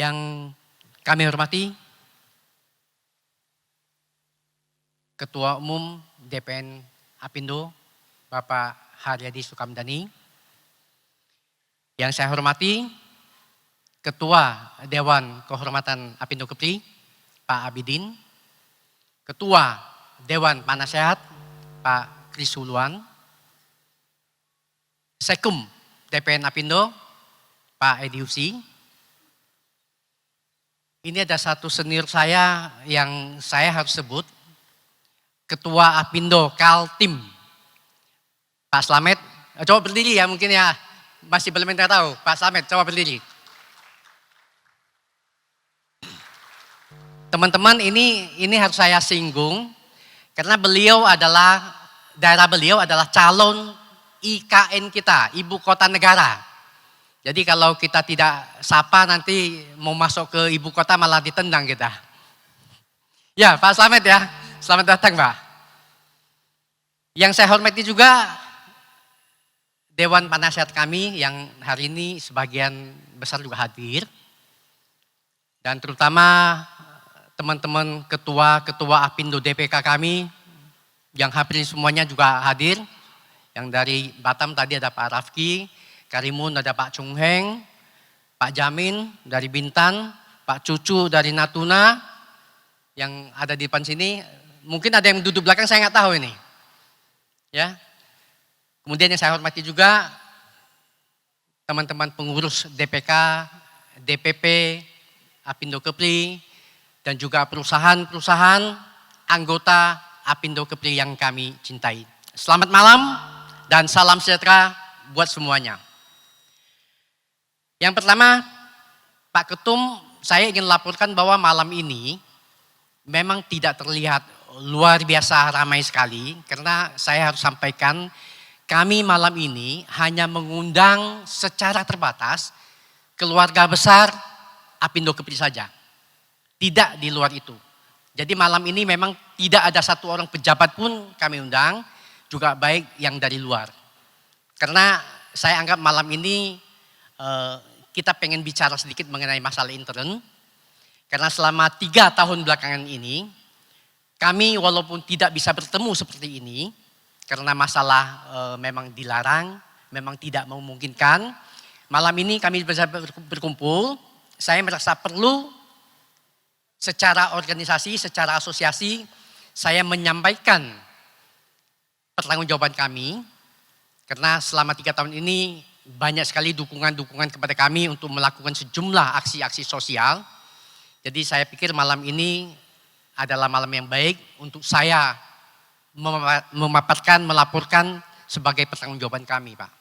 Yang kami hormati Ketua Umum DPN Apindo, Bapak Haryadi Sukamdhani. Yang saya hormati Ketua Dewan Kehormatan Apindo Kepri, Pak Abidin. Ketua Dewan Penasehat, Pak Kris Huluan. Sekum DPN Apindo, Pak Edi Husi. Ini ada satu senior saya yang saya harus sebut, Ketua Apindo Kaltim, Pak Slamet. Coba berdiri ya mungkin ya, masih belum yang tahu. Pak Slamet, coba berdiri. Teman-teman, ini harus saya singgung karena daerah beliau adalah calon IKN kita, Ibu Kota Negara. Jadi kalau kita tidak sapa nanti mau masuk ke ibu kota malah ditendang kita. Ya Pak Slamet ya, selamat datang Pak. Yang saya hormati juga Dewan Penasehat kami yang hari ini sebagian besar juga hadir. Dan terutama teman-teman ketua-ketua Apindo DPK kami yang hampir semuanya juga hadir. Yang dari Batam tadi ada Pak Rafki, Karimun ada Pak Chung Heng, Pak Jamin dari Bintan, Pak Cucu dari Natuna yang ada di depan sini. Mungkin ada yang duduk belakang saya nggak tahu ini. Ya. Kemudian yang saya hormati juga teman-teman pengurus DPK, DPP, Apindo Kepri dan juga perusahaan-perusahaan anggota Apindo Kepri yang kami cintai. Selamat malam dan salam sejahtera buat semuanya. Yang pertama, Pak Ketum, saya ingin laporkan bahwa malam ini memang tidak terlihat luar biasa ramai sekali karena saya harus sampaikan kami malam ini hanya mengundang secara terbatas keluarga besar Apindo Kepri saja. Tidak di luar itu. Jadi malam ini memang tidak ada satu orang pejabat pun kami undang, juga baik yang dari luar. Karena saya anggap malam ini kita pengen bicara sedikit mengenai masalah intern. Karena selama 3 tahun belakangan ini, kami walaupun tidak bisa bertemu seperti ini, karena masalah memang dilarang, memang tidak memungkinkan. Malam ini kami bisa berkumpul, saya merasa perlu secara organisasi, secara asosiasi, saya menyampaikan pertanggungjawaban kami. Karena selama 3 tahun ini banyak sekali dukungan-dukungan kepada kami untuk melakukan sejumlah aksi-aksi sosial. Jadi saya pikir malam ini adalah malam yang baik untuk saya memaparkan, melaporkan sebagai pertanggungjawaban kami Pak.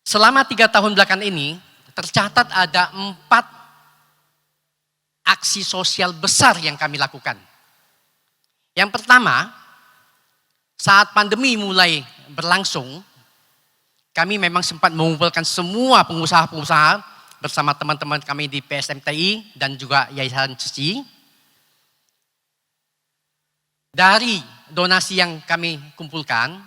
Selama 3 tahun belakangan ini tercatat ada 4 aksi sosial besar yang kami lakukan. Yang pertama, saat pandemi mulai berlangsung, kami memang sempat mengumpulkan semua pengusaha-pengusaha bersama teman-teman kami di PSMTI dan juga Yayasan Ceci. Dari donasi yang kami kumpulkan,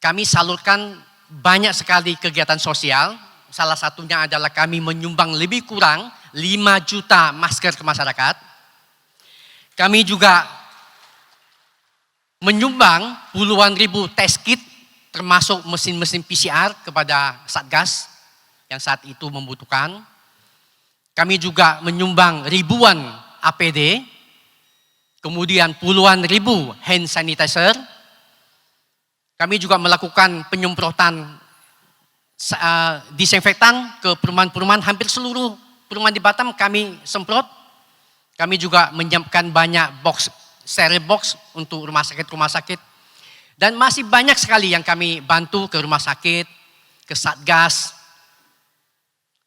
kami salurkan banyak sekali kegiatan sosial. Salah satunya adalah kami menyumbang lebih kurang 5 juta masker ke masyarakat. Kami juga menyumbang puluhan ribu tes kit termasuk mesin-mesin PCR kepada Satgas yang saat itu membutuhkan. Kami juga menyumbang ribuan APD, kemudian puluhan ribu hand sanitizer. Kami juga melakukan penyemprotan disinfektan ke perumahan-perumahan, hampir seluruh perumahan di Batam kami semprot. Kami juga menyiapkan banyak box, steril box untuk rumah sakit. Dan masih banyak sekali yang kami bantu ke rumah sakit, ke Satgas,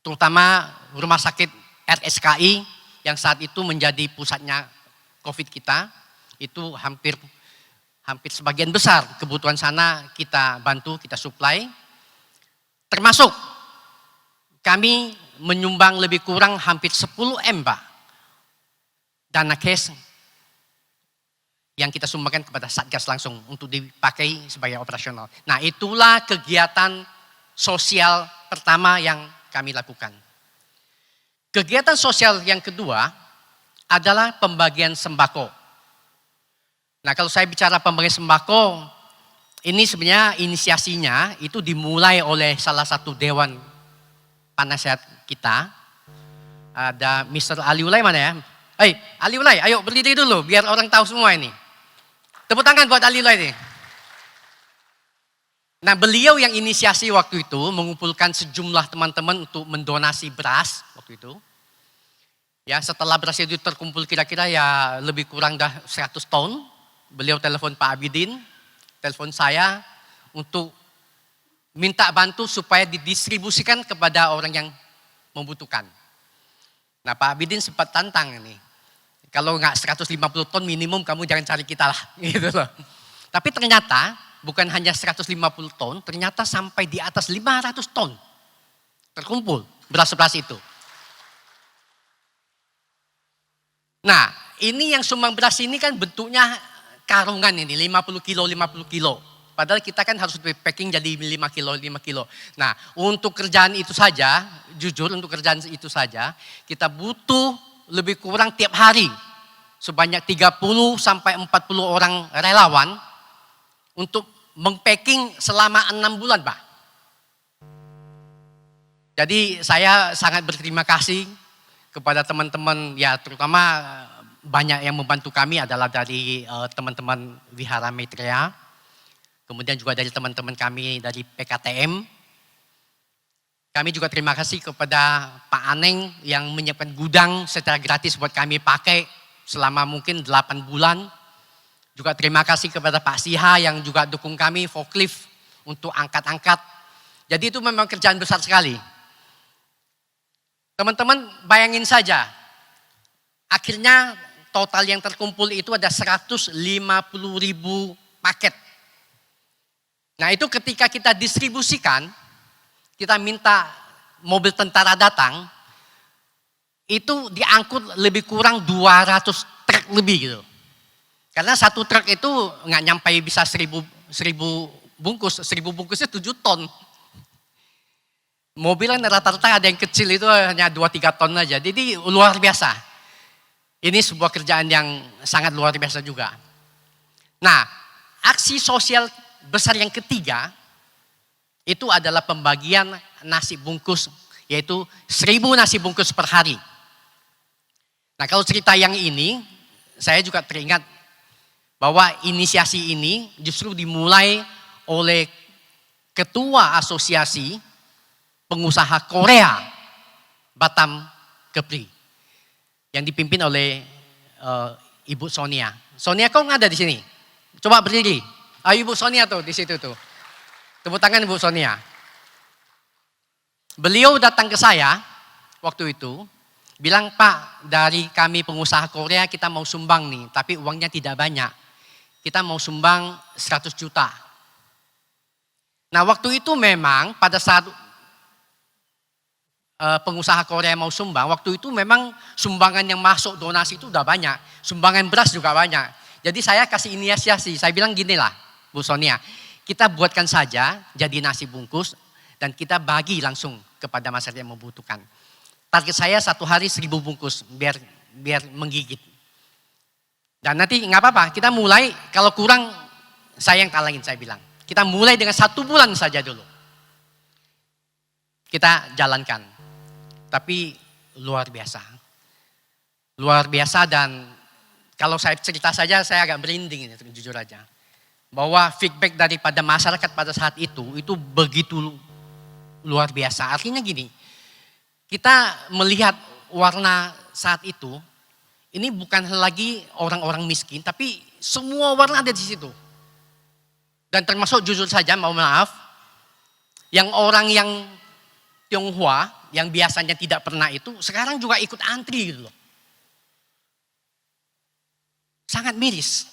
terutama rumah sakit RSKI yang saat itu menjadi pusatnya COVID kita. Itu hampir sebagian besar kebutuhan sana kita bantu, kita supply. Termasuk kami menyumbang lebih kurang hampir 10 M Pak, dana cash yang kita sumbangkan kepada Satgas langsung untuk dipakai sebagai operasional. Nah itulah kegiatan sosial pertama yang kami lakukan. Kegiatan sosial yang kedua adalah pembagian sembako. Nah, kalau saya bicara pembagian sembako, ini sebenarnya inisiasinya itu dimulai oleh salah satu dewan penasehat kita. Ada Mr. Ali Ulay mana ya? Ali Ulay, ayo berdiri dulu biar orang tahu semua ini. Tepuk tangan buat Ali Ulay nih. Nah, beliau yang inisiasi waktu itu mengumpulkan sejumlah teman-teman untuk mendonasi beras waktu itu. Ya, setelah beras itu terkumpul kira-kira ya lebih kurang dah 100 ton. Beliau telepon Pak Abidin, telepon saya untuk minta bantu supaya didistribusikan kepada orang yang membutuhkan. Nah, Pak Abidin sempat tantang ini. Kalau nggak 150 ton minimum kamu jangan cari kita lah, gitu loh. Tapi ternyata bukan hanya 150 ton, ternyata sampai di atas 500 ton terkumpul beras-beras itu. Nah, ini yang sumbang beras ini kan bentuknya karungan ini, 50 kilo, 50 kilo. Padahal kita kan harus packing jadi 5 kilo, 5 kilo. Nah, untuk kerjaan itu saja, jujur untuk kerjaan itu saja, kita butuh lebih kurang tiap hari sebanyak 30 sampai 40 orang relawan untuk mengpacking selama 6 bulan, Pak. Jadi saya sangat berterima kasih kepada teman-teman, ya terutama banyak yang membantu kami adalah dari teman-teman Wihara Maitreya, kemudian juga dari teman-teman kami dari PKTM. Kami juga terima kasih kepada Pak Aneng yang menyiapkan gudang secara gratis buat kami pakai selama mungkin 8 bulan. Juga terima kasih kepada Pak Siha yang juga dukung kami forklift untuk angkat-angkat. Jadi itu memang kerjaan besar sekali. Teman-teman bayangin saja, akhirnya total yang terkumpul itu ada 150.000 paket. Nah itu ketika kita distribusikan, kita minta mobil tentara datang, itu diangkut lebih kurang 200 truk lebih gitu. Karena satu truk itu nggak nyampe bisa 1000 bungkus, 1000 bungkusnya 7 ton. Mobilan rata-rata ada yang kecil itu hanya 2-3 ton aja, jadi luar biasa. Ini sebuah kerjaan yang sangat luar biasa juga. Nah, aksi sosial besar yang ketiga, itu adalah pembagian nasi bungkus, yaitu 1000 nasi bungkus per hari. Nah kalau cerita yang ini, saya juga teringat bahwa inisiasi ini justru dimulai oleh Ketua Asosiasi Pengusaha Korea Batam Kepri yang dipimpin oleh Ibu Sonia. Sonia kok nggak ada di sini? Coba berdiri. Ayo Ibu Sonia tuh di situ tuh. Tepuk tangan Ibu Sonia. Beliau datang ke saya waktu itu, bilang Pak dari kami pengusaha Korea kita mau sumbang nih, tapi uangnya tidak banyak. Kita mau sumbang 100 juta. Nah waktu itu memang pada saat pengusaha Korea mau sumbang, waktu itu memang sumbangan yang masuk donasi itu udah banyak. Sumbangan beras juga banyak. Jadi saya kasih inisiasi, saya bilang gini lah Bu Sonia, kita buatkan saja jadi nasi bungkus dan kita bagi langsung kepada masyarakat yang membutuhkan. Target saya 1 hari 1000 bungkus biar menggigit. Dan nanti nggak apa-apa, kita mulai kalau kurang saya yang talangin, saya bilang. Kita mulai dengan 1 bulan saja dulu. Kita jalankan. Tapi luar biasa. Luar biasa dan kalau saya cerita saja saya agak merinding ini, jujur aja. Bahwa feedback daripada masyarakat pada saat itu begitu luar biasa. Artinya gini, kita melihat warna saat itu, ini bukan lagi orang-orang miskin, tapi semua warna ada di situ. Dan termasuk jujur saja, mohon maaf, yang orang yang Tionghoa, yang biasanya tidak pernah itu, sekarang juga ikut antri gitu loh. Sangat miris.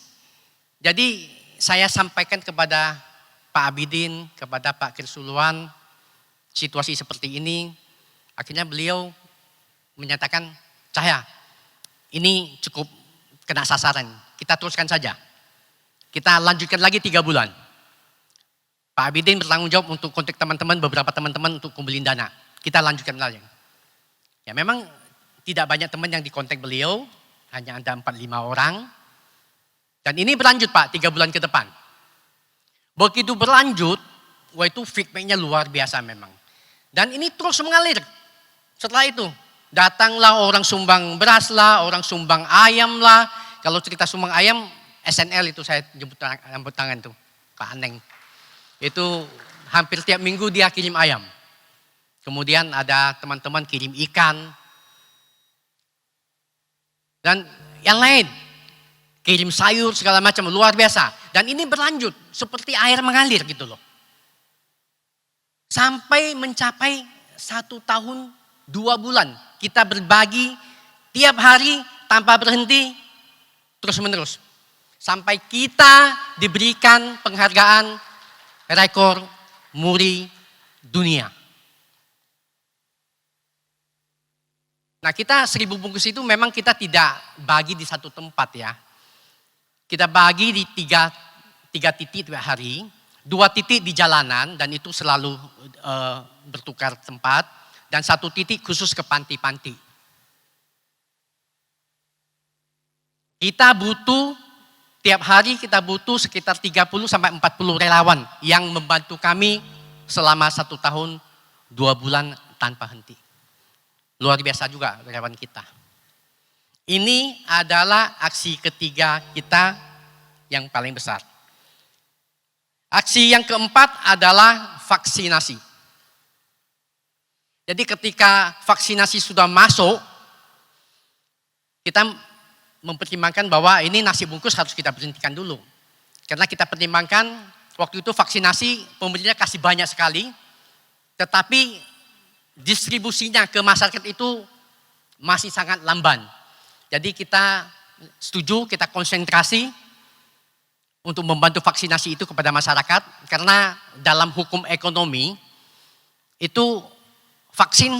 Jadi saya sampaikan kepada Pak Abidin, kepada Pak Kirsuluan, situasi seperti ini, akhirnya beliau menyatakan, Cahya, ini cukup kena sasaran, kita teruskan saja. Kita lanjutkan lagi 3 bulan. Pak Abidin bertanggung jawab untuk kontak teman-teman, beberapa teman-teman untuk kumpulin dana. Kita lanjutkan lagi. Ya memang tidak banyak teman yang dikontak beliau, hanya ada 4-5 orang. Dan ini berlanjut Pak, 3 bulan ke depan. Begitu berlanjut, wah itu feedbacknya luar biasa memang. Dan ini terus mengalir. Setelah itu, datanglah orang sumbang beras lah, orang sumbang ayam lah. Kalau cerita sumbang ayam, SNL itu saya jemput tangan tuh, Kak Aneng. Itu hampir tiap minggu dia kirim ayam. Kemudian ada teman-teman kirim ikan. Dan yang lain, kirim sayur segala macam, luar biasa. Dan ini berlanjut, seperti air mengalir gitu loh. Sampai mencapai 1 tahun 2 bulan. Kita berbagi tiap hari tanpa berhenti, terus menerus. Sampai kita diberikan penghargaan rekor muri dunia. Nah kita 1000 bungkus itu memang kita tidak bagi di satu tempat ya. Kita bagi di tiga titik tiap hari. 2 titik di jalanan dan itu selalu bertukar tempat. Dan 1 titik khusus ke panti-panti. Kita butuh, tiap hari kita butuh sekitar 30-40 relawan yang membantu kami selama 1 tahun 2 bulan tanpa henti. Luar biasa juga relawan kita. Ini adalah aksi ketiga kita yang paling besar. Aksi yang keempat adalah vaksinasi. Jadi ketika vaksinasi sudah masuk, kita mempertimbangkan bahwa ini nasi bungkus harus kita berhentikan dulu. Karena kita pertimbangkan waktu itu vaksinasi pemerintah kasih banyak sekali, tetapi distribusinya ke masyarakat itu masih sangat lamban. Jadi kita setuju, kita konsentrasi untuk membantu vaksinasi itu kepada masyarakat. Karena dalam hukum ekonomi itu vaksin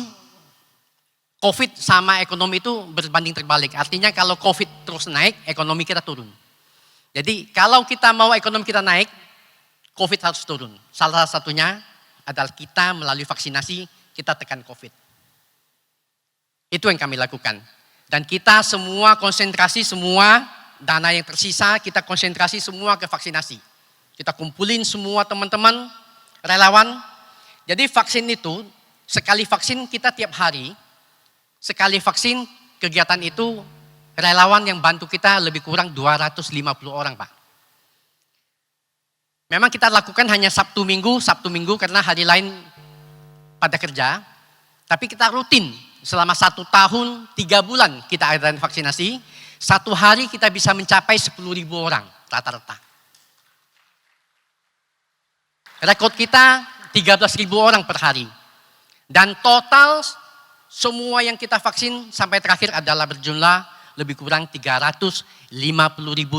COVID sama ekonomi itu berbanding terbalik. Artinya kalau COVID terus naik, ekonomi kita turun. Jadi kalau kita mau ekonomi kita naik, COVID harus turun. Salah satunya adalah kita melalui vaksinasi, kita tekan COVID. Itu yang kami lakukan. Dan kita semua konsentrasi, semua dana yang tersisa, kita konsentrasi semua ke vaksinasi. Kita kumpulin semua teman-teman, relawan. Jadi vaksin itu, sekali vaksin kita tiap hari, sekali vaksin kegiatan itu relawan yang bantu kita lebih kurang 250 orang Pak. Memang kita lakukan hanya Sabtu Minggu karena hari lain pada kerja. Tapi kita rutin selama 1 tahun 3 bulan kita adakan vaksinasi. 1 hari kita bisa mencapai 10.000 orang rata-rata. Rekor kita 13.000 orang per hari. Dan total semua yang kita vaksin sampai terakhir adalah berjumlah lebih kurang 350.000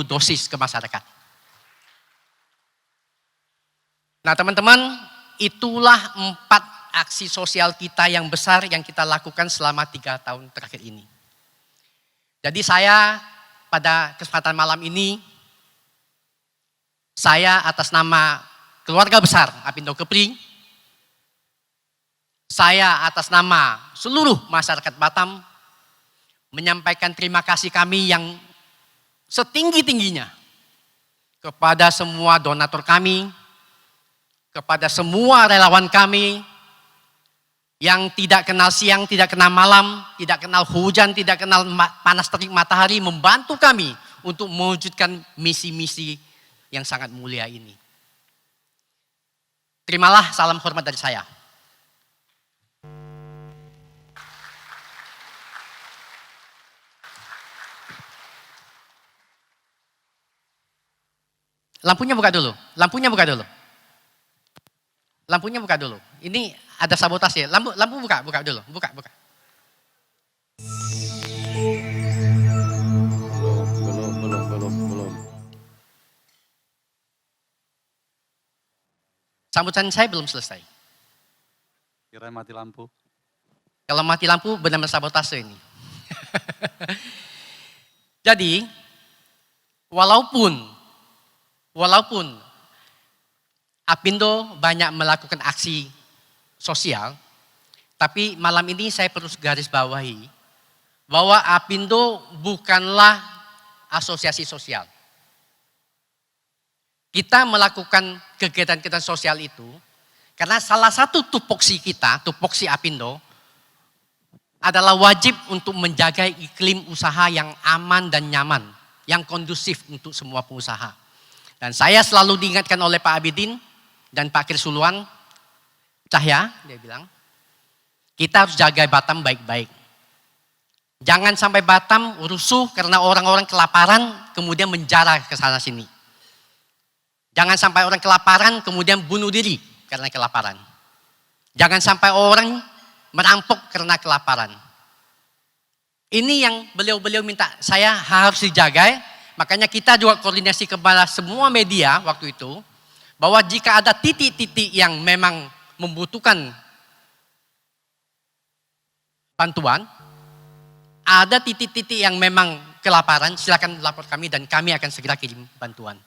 dosis ke masyarakat. Nah teman-teman, itulah 4 aksi sosial kita yang besar yang kita lakukan selama 3 tahun terakhir ini. Jadi saya pada kesempatan malam ini, saya atas nama keluarga besar Apindo Kepri, saya atas nama seluruh masyarakat Batam menyampaikan terima kasih kami yang setinggi-tingginya kepada semua donatur kami, kepada semua relawan kami yang tidak kenal siang, tidak kenal malam, tidak kenal hujan, tidak kenal panas terik matahari, membantu kami untuk mewujudkan misi-misi yang sangat mulia ini. Terimalah salam hormat dari saya. Lampunya buka dulu, lampunya buka dulu. Lampunya buka dulu. Ini ada sabotase. Lampu buka dulu. Buka. Belum. Sambutan saya belum selesai. Kira mati lampu. Kalau mati lampu benar-benar sabotase ini. Jadi, walaupun Apindo banyak melakukan aksi sosial, tapi malam ini saya perlu garis bawahi bahwa Apindo bukanlah asosiasi sosial. Kita melakukan kegiatan-kegiatan sosial itu karena salah satu tupoksi kita, tupoksi Apindo, adalah wajib untuk menjaga iklim usaha yang aman dan nyaman, yang kondusif untuk semua pengusaha. Dan saya selalu diingatkan oleh Pak Abidin dan Pak Kirsuluan Cahya, dia bilang, kita harus jaga Batam baik-baik. Jangan sampai Batam rusuh karena orang-orang kelaparan kemudian menjara ke sana sini. Jangan sampai orang kelaparan kemudian bunuh diri karena kelaparan. Jangan sampai orang merampok karena kelaparan. Ini yang beliau-beliau minta saya harus dijaga. Makanya kita juga koordinasi kepada semua media waktu itu. Bahwa jika ada titik-titik yang memang membutuhkan bantuan. Ada titik-titik yang memang kelaparan, silakan lapor kami dan kami akan segera kirim bantuan.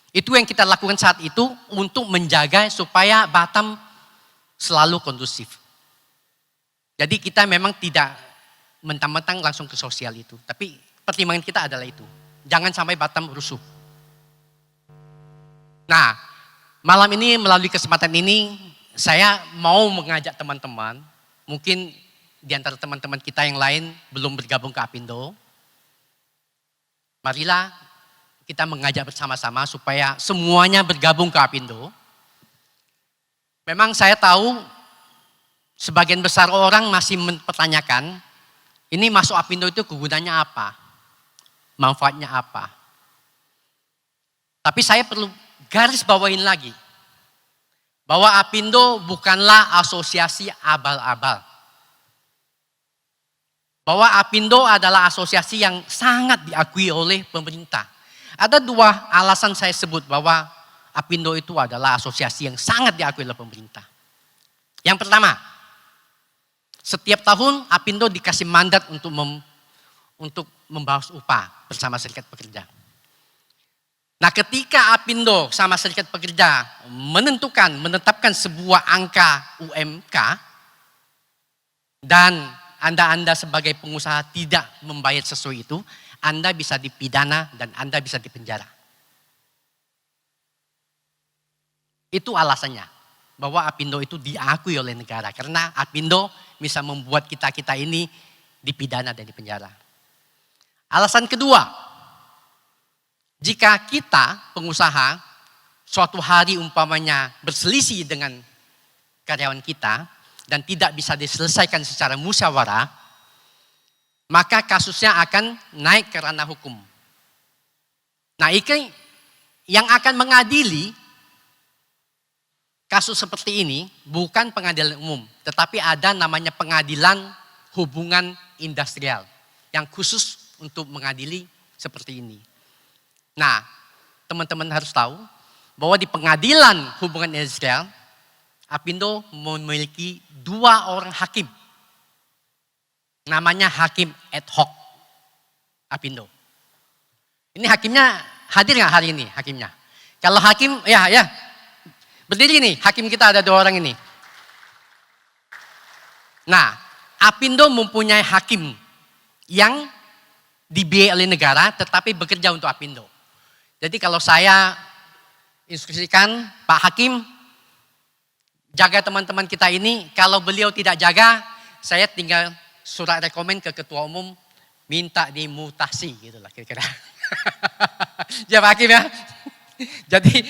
Itu yang kita lakukan saat itu untuk menjaga supaya Batam selalu kondusif. Jadi kita memang tidak mentang-mentang langsung ke sosial itu. Tapi pertimbangan kita adalah itu. Jangan sampai Batam rusuh. Nah, malam ini melalui kesempatan ini saya mau mengajak teman-teman. Mungkin di antara teman-teman kita yang lain belum bergabung ke Apindo. Marilah kita mengajak bersama-sama supaya semuanya bergabung ke Apindo. Memang saya tahu sebagian besar orang masih mempertanyakan, ini masuk Apindo itu kegunaannya apa? Manfaatnya apa? Tapi saya perlu garis bawain lagi, bahwa Apindo bukanlah asosiasi abal-abal. Bahwa Apindo adalah asosiasi yang sangat diakui oleh pemerintah. Ada dua alasan saya sebut bahwa Apindo itu adalah asosiasi yang sangat diakui oleh pemerintah. Yang pertama, setiap tahun Apindo dikasih mandat untuk membahas upah bersama serikat pekerja. Nah, ketika Apindo sama serikat pekerja menetapkan sebuah angka UMK dan Anda sebagai pengusaha tidak membayar sesuai itu, Anda bisa dipidana dan Anda bisa dipenjara. Itu alasannya, bahwa Apindo itu diakui oleh negara. Karena Apindo bisa membuat kita-kita ini dipidana dan dipenjara. Alasan kedua, jika kita pengusaha suatu hari umpamanya berselisih dengan karyawan kita dan tidak bisa diselesaikan secara musyawarah, maka kasusnya akan naik ke ranah hukum. Nah, ini yang akan mengadili kasus seperti ini bukan pengadilan umum, tetapi ada namanya pengadilan hubungan industrial yang khusus untuk mengadili seperti ini. Nah, teman-teman harus tahu bahwa di pengadilan hubungan industrial, Apindo memiliki 2 orang hakim. Namanya hakim ad hoc Apindo. Ini hakimnya hadir nggak hari ini hakimnya? Kalau hakim, ya. Berdiri nih, hakim kita ada 2 orang ini. Nah, Apindo mempunyai hakim yang dibiayai oleh negara tetapi bekerja untuk Apindo. Jadi kalau saya instruksikan Pak Hakim, jaga teman-teman kita ini, kalau beliau tidak jaga, saya tinggal surat rekomen ke ketua umum, minta dimutasi gitu lah kira-kira. Ya Pak Hakim ya. Jadi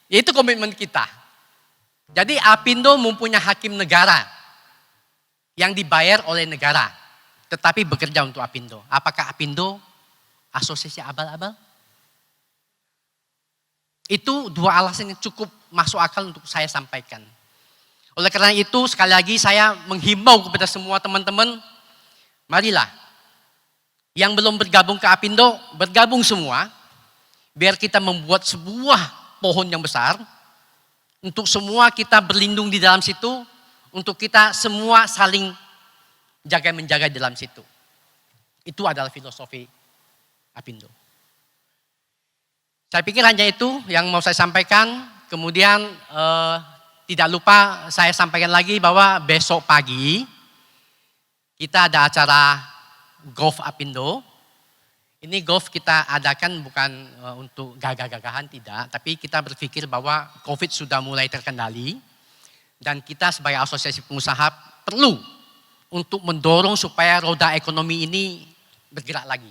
itu komitmen kita. Jadi Apindo mempunyai hakim negara yang dibayar oleh negara, tetapi bekerja untuk Apindo. Apakah Apindo asosiasi abal-abal? Itu 2 alasan yang cukup masuk akal untuk saya sampaikan. Oleh karena itu sekali lagi saya menghimbau kepada semua teman-teman, marilah yang belum bergabung ke Apindo, bergabung semua, biar kita membuat sebuah pohon yang besar, untuk semua kita berlindung di dalam situ, untuk kita semua saling jaga-menjaga di dalam situ. Itu adalah filosofi Apindo. Saya pikir hanya itu yang mau saya sampaikan. Kemudian tidak lupa saya sampaikan lagi bahwa besok pagi kita ada acara Golf Apindo. Ini golf kita adakan bukan untuk gagah-gagahan, tidak. Tapi kita berpikir bahwa COVID sudah mulai terkendali. Dan kita sebagai asosiasi pengusaha perlu untuk mendorong supaya roda ekonomi ini bergerak lagi.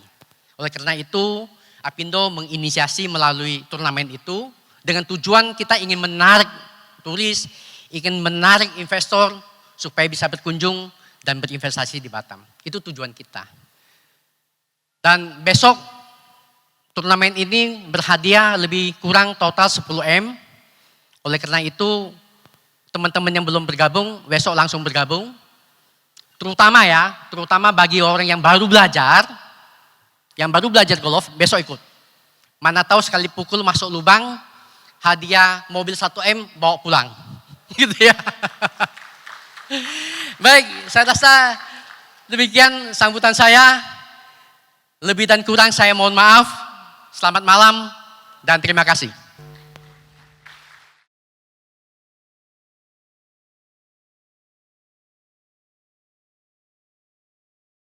Oleh karena itu, Apindo menginisiasi melalui turnamen itu dengan tujuan kita ingin menarik turis, ingin menarik investor supaya bisa berkunjung dan berinvestasi di Batam. Itu tujuan kita. Dan besok turnamen ini berhadiah lebih kurang total 10M. Oleh karena itu, teman-teman yang belum bergabung, besok langsung bergabung. Terutama bagi orang yang baru belajar golf, besok ikut. Mana tahu sekali pukul masuk lubang, hadiah mobil 1M bawa pulang. Gitu ya. Baik, saya rasa demikian sambutan saya. Lebih dan kurang saya mohon maaf. Selamat malam dan terima kasih.